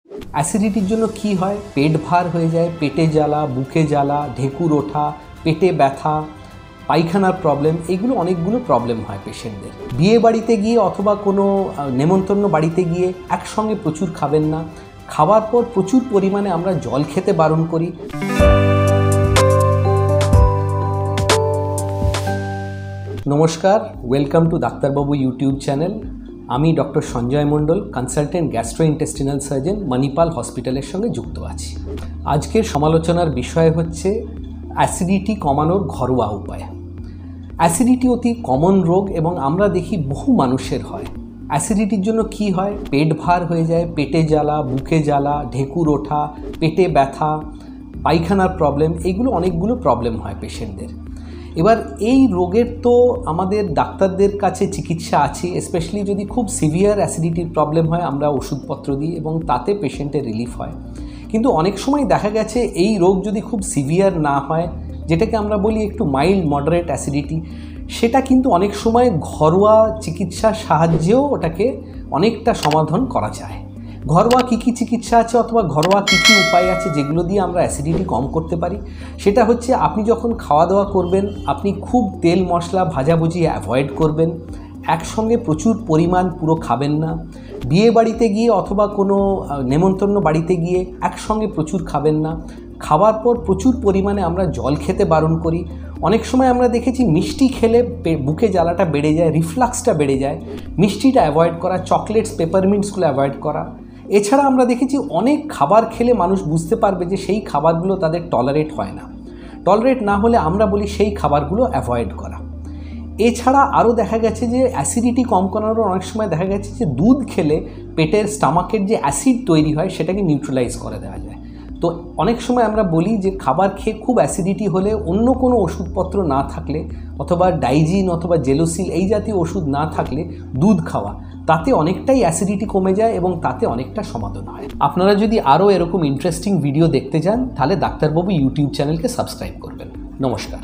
অ্যাসিডিটির জন্য কি হয়? পেট ভার হয়ে যায়, পেটে জ্বালা, বুকে জ্বালা, ঢেকুর ওঠা, পেটে ব্যথা, পায়খানার প্রবলেম, এগুলো অনেকগুলো প্রবলেম হয় পেশেন্টদের। বিয়ে বাড়িতে গিয়ে অথবা কোনো নেমন্তন্ন বাড়িতে গিয়ে একসঙ্গে প্রচুর খাবেন না। খাওয়ার পর প্রচুর পরিমাণে আমরা জল খেতে বারণ করি। নমস্কার, ওয়েলকাম টু ডাক্তারবাবু ইউটিউব চ্যানেল। আমি ডক্টর সঞ্জয় মণ্ডল, কনসালটেন্ট গ্যাস্ট্রোইন্টেস্টিনাল সার্জন, মণিপাল হসপিটালের সঙ্গে যুক্ত আছি। আজকের সমালোচনার বিষয় হচ্ছে অ্যাসিডিটি কমানোর ঘরোয়া উপায়। অ্যাসিডিটি অতি কমন রোগ এবং আমরা দেখি বহু মানুষের হয়। অ্যাসিডিটির জন্য কি হয়? পেট ভার হয়ে যায়, পেটে জ্বালা, বুকে জ্বালা, ঢেকুর ওঠা, পেটে ব্যথা, পায়খানার প্রবলেম, এগুলো অনেকগুলো প্রবলেম হয় পেশেন্টদের। এবার এই রোগের তো আমাদের ডাক্তারদের কাছে চিকিৎসা আছে, স্পেশালি যদি খুব সিভিয়ার অ্যাসিডিটির প্রবলেম হয় আমরা ওষুধপত্র দিই এবং তাতে পেশেন্টের রিলিফ হয়। কিন্তু অনেক সময় দেখা গেছে এই রোগ যদি খুব সিভিয়ার না হয়, যেটাকে আমরা বলি একটু মাইল্ড মডারেট অ্যাসিডিটি, সেটা কিন্তু অনেক সময় ঘরোয়া চিকিৎসার সাহায্যেও ওটাকে অনেকটা সমাধান করা যায়। ঘরোয়া কী কী চিকিৎসা আছে অথবা ঘরোয়া কী কী উপায় আছে যেগুলো দিয়ে আমরা অ্যাসিডিটি কম করতে পারি? সেটা হচ্ছে আপনি যখন খাওয়া দাওয়া করবেন আপনি খুব তেল মশলা ভাজাভুজি অ্যাভয়েড করবেন। একসঙ্গে প্রচুর পরিমাণ পুরো খাবেন না। বিয়ে বাড়িতে গিয়ে অথবা কোনো নেমন্তন্ন বাড়িতে গিয়ে একসঙ্গে প্রচুর খাবেন না। খাওয়ার পর প্রচুর পরিমাণে আমরা জল খেতে বারণ করি। অনেক সময় আমরা দেখেছি মিষ্টি খেলে বুকে জ্বালাটা বেড়ে যায়, রিফ্লাক্সটা বেড়ে যায়। মিষ্টিটা অ্যাভয়েড করা, চকলেটস, পেপারমিন্টসগুলো অ্যাভয়েড করা। এছাড়া আমরা দেখেছি অনেক খাবার খেলে মানুষ বুঝতে পারবে যে সেই খাবারগুলো তাদের টলারেট হয় না। টলারেট না হলে আমরা বলি সেই খাবারগুলো অ্যাভয়েড করা। এছাড়া আরও দেখা গেছে যে অ্যাসিডিটি কম করানোর অনেক সময় দেখা গেছে যে দুধ খেলে পেটের স্টামাকের যে অ্যাসিড তৈরি হয় সেটাকে নিউট্রালাইজ করে দেওয়া যায়। তো অনেক সময় আমরা বলি যে খাবার খেয়ে খুব অ্যাসিডিটি হলে অন্য কোনো ওষুধপত্র না থাকলে অথবা ডাইজিন অথবা জেলোসিল এই জাতীয় ওষুধ না থাকলে দুধ খাওয়া, তাতে অনেকটাই অ্যাসিডিটি কমে যায় এবং তাতে অনেকটা সমাধান হয়। আপনারা যদি আরও এরকম ইন্টারেস্টিং ভিডিও দেখতে চান তাহলে ডাক্তারবাবু ইউটিউব চ্যানেলকে সাবস্ক্রাইব করবেন। নমস্কার।